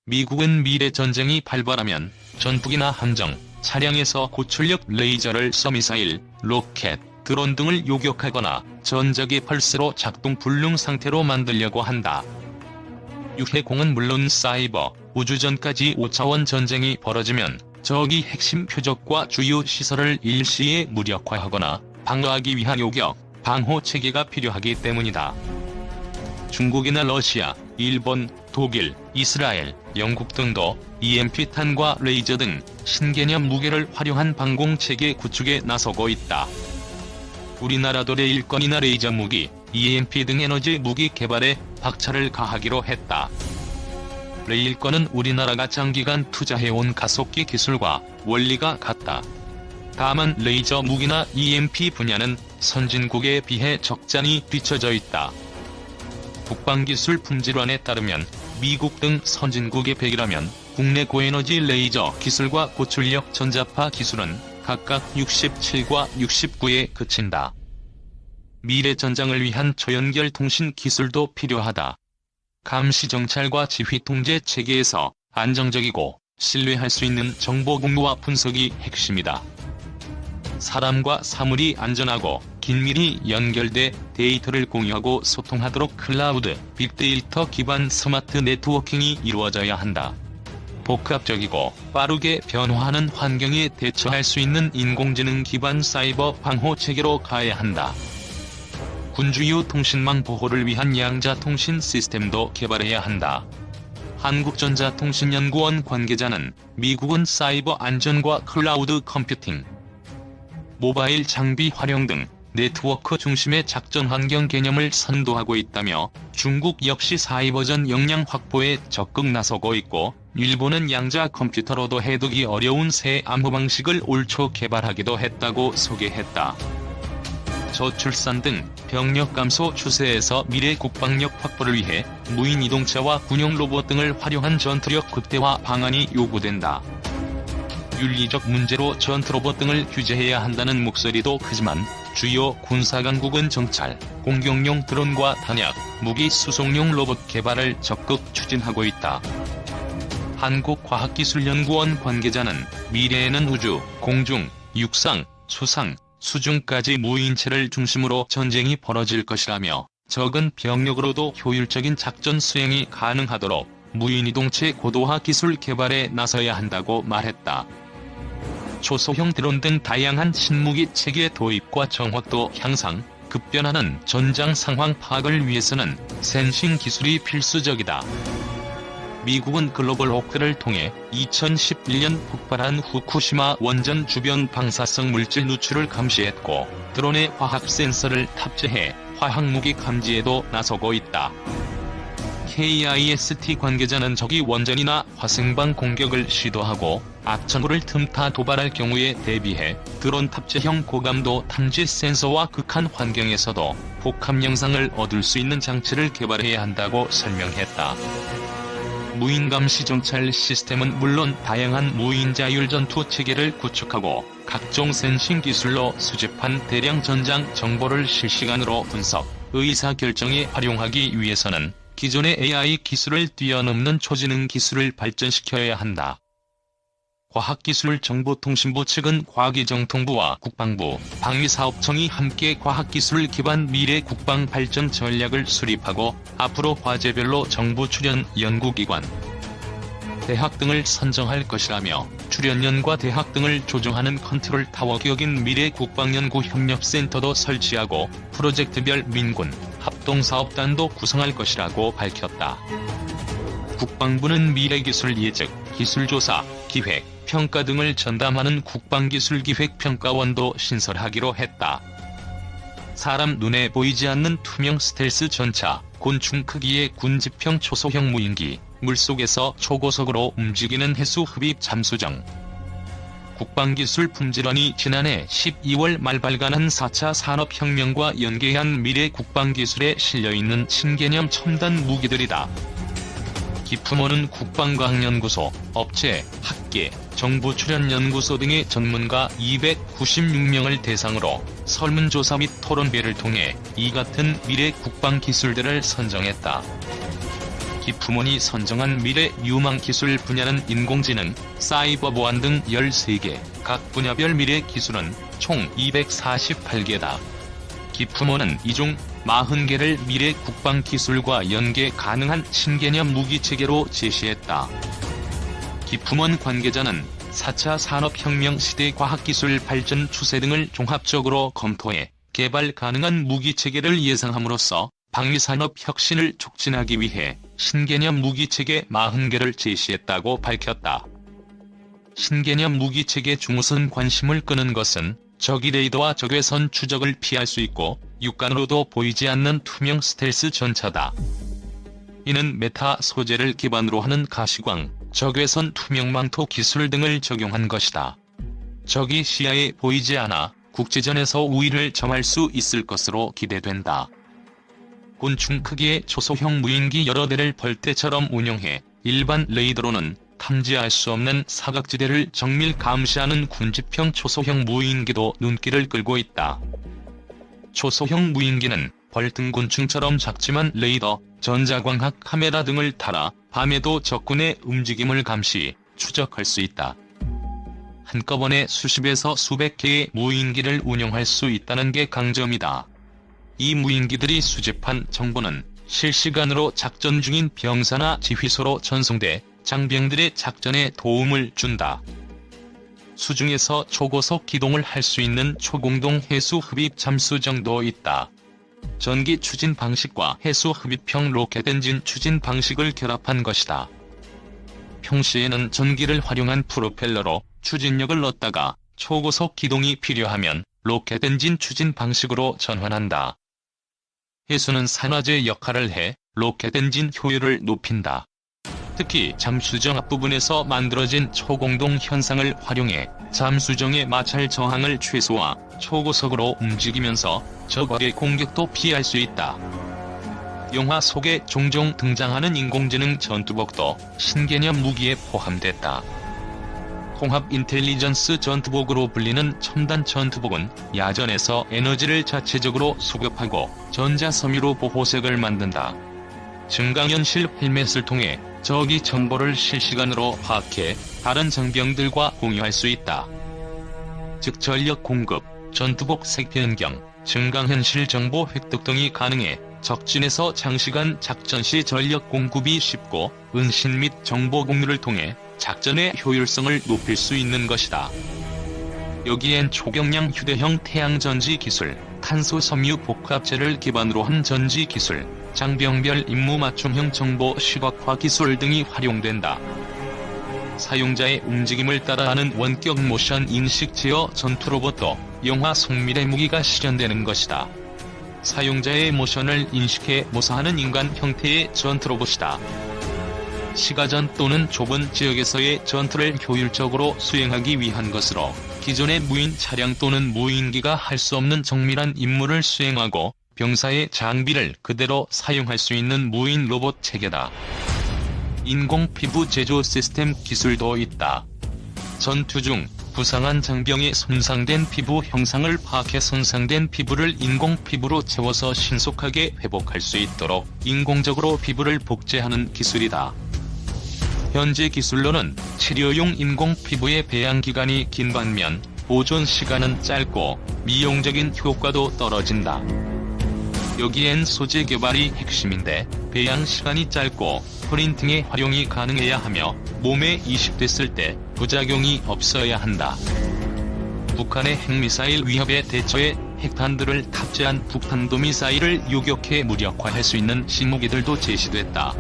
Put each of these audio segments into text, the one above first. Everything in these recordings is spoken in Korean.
미국은 미래 전쟁이 발발하면 전투기나 함정, 차량에서 고출력 레이저를 써 미사일, 로켓, 드론 등을 요격하거나 전자기 펄스로 작동 불능 상태로 만들려고 한다. 유해공은 물론 사이버, 우주전까지 5차원 전쟁이 벌어지면 적이 핵심 표적과 주요 시설을 일시에 무력화하거나 방어하기 위한 요격, 방호 체계가 필요하기 때문이다. 중국이나 러시아, 일본, 독일, 이스라엘, 영국 등도 EMP탄과 레이저 등 신개념 무기를 활용한 방공체계 구축에 나서고 있다. 우리나라도 레일건이나 레이저 무기, EMP 등 에너지 무기 개발에 박차를 가하기로 했다. 레일건은 우리나라가 장기간 투자해온 가속기 기술과 원리가 같다. 다만 레이저 무기나 EMP 분야는 선진국에 비해 적잖이 뒤처져 있다. 국방기술 품질원에 따르면 미국 등 선진국의 100이라면 국내 고에너지 레이저 기술과 고출력 전자파 기술은 각각 67과 69에 그친다. 미래 전장을 위한 초연결 통신 기술도 필요하다. 감시 정찰과 지휘 통제 체계에서 안정적이고 신뢰할 수 있는 정보 공유와 분석이 핵심이다. 사람과 사물이 안전하고 긴밀히 연결돼 데이터를 공유하고 소통하도록 클라우드, 빅데이터 기반 스마트 네트워킹이 이루어져야 한다. 복합적이고 빠르게 변화하는 환경에 대처할 수 있는 인공지능 기반 사이버 방호 체계로 가야 한다. 군주요 통신망 보호를 위한 양자 통신 시스템도 개발해야 한다. 한국전자통신연구원 관계자는 미국은 사이버 안전과 클라우드 컴퓨팅, 모바일 장비 활용 등 네트워크 중심의 작전 환경 개념을 선도하고 있다며 중국 역시 사이버전 역량 확보에 적극 나서고 있고 일본은 양자 컴퓨터로도 해두기 어려운 새 암호 방식을 올 초 개발하기도 했다고 소개했다. 저출산 등 병력 감소 추세에서 미래 국방력 확보를 위해 무인 이동차와 군용 로봇 등을 활용한 전투력 극대화 방안이 요구된다. 윤리적 문제로 전투 로봇 등을 규제해야 한다는 목소리도 크지만 주요 군사강국은 정찰, 공격용 드론과 탄약, 무기 수송용 로봇 개발을 적극 추진하고 있다. 한국과학기술연구원 관계자는 미래에는 우주, 공중, 육상, 수상, 수중까지 무인체를 중심으로 전쟁이 벌어질 것이라며 적은 병력으로도 효율적인 작전 수행이 가능하도록 무인이동체 고도화 기술 개발에 나서야 한다고 말했다. 초소형 드론 등 다양한 신무기 체계 도입과 정확도 향상, 급변하는 전장 상황 파악을 위해서는 센싱 기술이 필수적이다. 미국은 글로벌 호크를 통해 2011년 폭발한 후쿠시마 원전 주변 방사성 물질 누출을 감시했고 드론에 화학 센서를 탑재해 화학무기 감지에도 나서고 있다. KIST 관계자는 적이 원전이나 화생방 공격을 시도하고 악천후를 틈타 도발할 경우에 대비해 드론 탑재형 고감도 탐지 센서와 극한 환경에서도 복합 영상을 얻을 수 있는 장치를 개발해야 한다고 설명했다. 무인 감시 정찰 시스템은 물론 다양한 무인 자율 전투 체계를 구축하고 각종 센싱 기술로 수집한 대량 전장 정보를 실시간으로 분석, 의사결정에 활용하기 위해서는 기존의 AI 기술을 뛰어넘는 초지능 기술을 발전시켜야 한다. 과학기술정보통신부 측은 과기정통부와 국방부, 방위사업청이 함께 과학기술 기반 미래 국방 발전 전략을 수립하고 앞으로 과제별로 정부 출연 연구기관, 대학 등을 선정할 것이라며 출연연과 대학 등을 조정하는 컨트롤 타워 격인 미래 국방연구협력센터도 설치하고 프로젝트별 민군, 합동사업단도 구성할 것이라고 밝혔다. 국방부는 미래기술 예측, 기술조사, 기획, 평가 등을 전담하는 국방기술기획평가원도 신설하기로 했다. 사람 눈에 보이지 않는 투명 스텔스 전차, 곤충 크기의 군지평 초소형 무인기, 물속에서 초고속으로 움직이는 해수 흡입 잠수정. 국방기술 품질원이 지난해 12월 말 발간한 4차 산업혁명과 연계한 미래 국방기술에 실려있는 신개념 첨단 무기들이다. 기품원은 국방과학연구소, 업체, 학계, 정부출연연구소 등의 전문가 296명을 대상으로 설문조사 및 토론회를 통해 이 같은 미래 국방기술들을 선정했다. 기품원이 선정한 미래 유망 기술 분야는 인공지능, 사이버 보안 등 13개, 각 분야별 미래 기술은 총 248개다. 기품원은 이 중 40개를 미래 국방 기술과 연계 가능한 신개념 무기체계로 제시했다. 기품원 관계자는 4차 산업혁명 시대 과학기술 발전 추세 등을 종합적으로 검토해 개발 가능한 무기체계를 예상함으로써 방위산업 혁신을 촉진하기 위해 신개념 무기체계 40개를 제시했다고 밝혔다. 신개념 무기체계 중우선 관심을 끄는 것은 적이 레이더와 적외선 추적을 피할 수 있고 육간으로도 보이지 않는 투명 스텔스 전차다. 이는 메타 소재를 기반으로 하는 가시광, 적외선 투명망토 기술 등을 적용한 것이다. 적이 시야에 보이지 않아 국지전에서 우위를 점할 수 있을 것으로 기대된다. 곤충 크기의 초소형 무인기 여러 대를 벌떼처럼 운용해 일반 레이더로는 탐지할 수 없는 사각지대를 정밀 감시하는 군집형 초소형 무인기도 눈길을 끌고 있다. 초소형 무인기는 벌등곤충처럼 작지만 레이더, 전자광학 카메라 등을 달아 밤에도 적군의 움직임을 감시, 추적할 수 있다. 한꺼번에 수십에서 수백 개의 무인기를 운용할 수 있다는 게 강점이다. 이 무인기들이 수집한 정보는 실시간으로 작전 중인 병사나 지휘소로 전송돼 장병들의 작전에 도움을 준다. 수중에서 초고속 기동을 할 수 있는 초공동 해수 흡입 잠수정도 있다. 전기 추진 방식과 해수 흡입형 로켓 엔진 추진 방식을 결합한 것이다. 평시에는 전기를 활용한 프로펠러로 추진력을 얻다가 초고속 기동이 필요하면 로켓 엔진 추진 방식으로 전환한다. 해수는 산화제 역할을 해 로켓 엔진 효율을 높인다. 특히 잠수정 앞부분에서 만들어진 초공동 현상을 활용해 잠수정의 마찰 저항을 최소화, 초고속으로 움직이면서 적의 공격도 피할 수 있다. 영화 속에 종종 등장하는 인공지능 전투복도 신개념 무기에 포함됐다. 통합 인텔리전스 전투복으로 불리는 첨단 전투복은 야전에서 에너지를 자체적으로 수급하고 전자섬유로 보호색을 만든다. 증강현실 헬멧을 통해 적이 정보를 실시간으로 파악해 다른 장병들과 공유할 수 있다. 즉 전력 공급, 전투복 색 변경, 증강현실 정보 획득 등이 가능해 적진에서 장시간 작전 시 전력 공급이 쉽고 은신 및 정보 공유를 통해 작전의 효율성을 높일 수 있는 것이다. 여기엔 초경량 휴대형 태양전지 기술, 탄소 섬유 복합체를 기반으로 한 전지 기술, 장병별 임무 맞춤형 정보 시각화 기술 등이 활용된다. 사용자의 움직임을 따라하는 원격 모션 인식 제어 전투 로봇도 영화 속미래 무기가 실현되는 것이다. 사용자의 모션을 인식해 모사하는 인간 형태의 전투 로봇이다. 시가전 또는 좁은 지역에서의 전투를 효율적으로 수행하기 위한 것으로 기존의 무인 차량 또는 무인기가 할 수 없는 정밀한 임무를 수행하고 병사의 장비를 그대로 사용할 수 있는 무인 로봇 체계다. 인공 피부 제조 시스템 기술도 있다. 전투 중 부상한 장병의 손상된 피부 형상을 파악해 손상된 피부를 인공 피부로 채워서 신속하게 회복할 수 있도록 인공적으로 피부를 복제하는 기술이다. 현재 기술로는 치료용 인공 피부의 배양 기간이 긴 반면 보존 시간은 짧고 미용적인 효과도 떨어진다. 여기엔 소재 개발이 핵심인데 배양 시간이 짧고 프린팅의 활용이 가능해야 하며 몸에 이식됐을 때 부작용이 없어야 한다. 북한의 핵미사일 위협에 대처해 핵탄두를 탑재한 북탄도미사일을 요격해 무력화할 수 있는 신무기들도 제시됐다.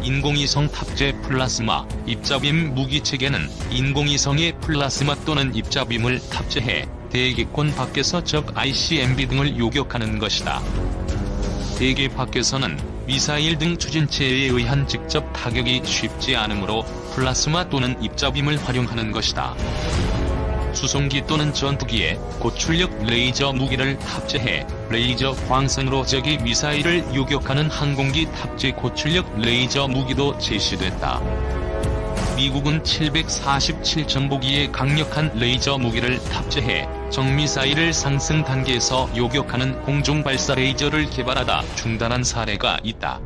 인공위성 탑재 플라스마, 입자빔 무기체계는 인공위성의 플라스마 또는 입자빔을 탑재해 대기권 밖에서 적 ICBM 등을 요격하는 것이다. 대기 밖에서는 미사일 등 추진체에 의한 직접 타격이 쉽지 않으므로 플라스마 또는 입자빔을 활용하는 것이다. 수송기 또는 전투기에 고출력 레이저 무기를 탑재해 레이저 광선으로 적의 미사일을 요격하는 항공기 탑재 고출력 레이저 무기도 제시됐다. 미국은 747 전보기에 강력한 레이저 무기를 탑재해 적미사일을 상승 단계에서 요격하는 공중발사 레이저를 개발하다 중단한 사례가 있다.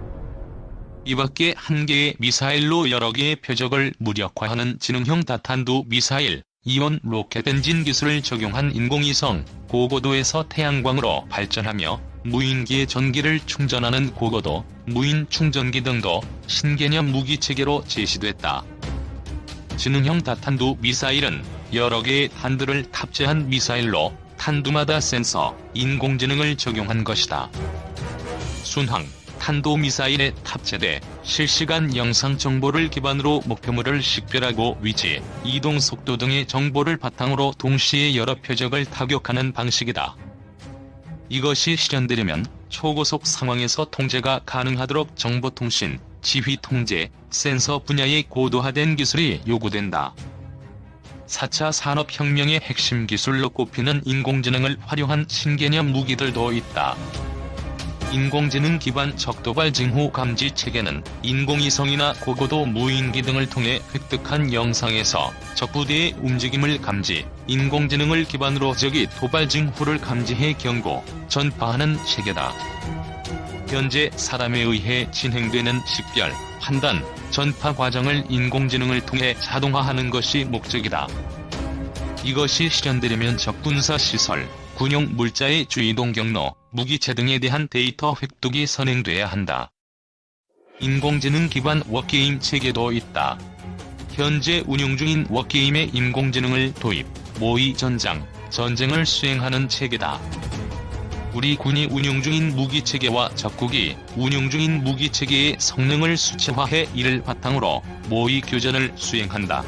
이밖에 한 개의 미사일로 여러 개의 표적을 무력화하는 지능형 다탄두 미사일, 이온 로켓 엔진 기술을 적용한 인공위성, 고고도에서 태양광으로 발전하며 무인기의 전기를 충전하는 고고도, 무인 충전기 등도 신개념 무기체계로 제시됐다. 지능형 다탄두 미사일은 여러 개의 탄두를 탑재한 미사일로 탄두마다 센서, 인공지능을 적용한 것이다. 순항, 탄도미사일에 탑재돼 실시간 영상 정보를 기반으로 목표물을 식별하고 위치, 이동 속도 등의 정보를 바탕으로 동시에 여러 표적을 타격하는 방식이다. 이것이 실현되려면 초고속 상황에서 통제가 가능하도록 정보통신, 지휘통제, 센서 분야의 고도화된 기술이 요구된다. 4차 산업혁명의 핵심 기술로 꼽히는 인공지능을 활용한 신개념 무기들도 있다. 인공지능 기반 적도발 징후 감지 체계는 인공위성이나 고고도 무인기 등을 통해 획득한 영상에서 적부대의 움직임을 감지, 인공지능을 기반으로 적이 도발 징후를 감지해 경고, 전파하는 체계다. 현재 사람에 의해 진행되는 식별, 판단, 전파 과정을 인공지능을 통해 자동화하는 것이 목적이다. 이것이 실현되려면 적 군사 시설, 군용 물자의 주이동 경로, 무기체 등에 대한 데이터 획득이 선행돼야 한다. 인공지능 기반 워게임 체계도 있다. 현재 운용 중인 워게임에 인공지능을 도입, 모의 전장, 전쟁을 수행하는 체계다. 우리 군이 운용 중인 무기체계와 적국이 운용 중인 무기체계의 성능을 수치화해 이를 바탕으로 모의 교전을 수행한다.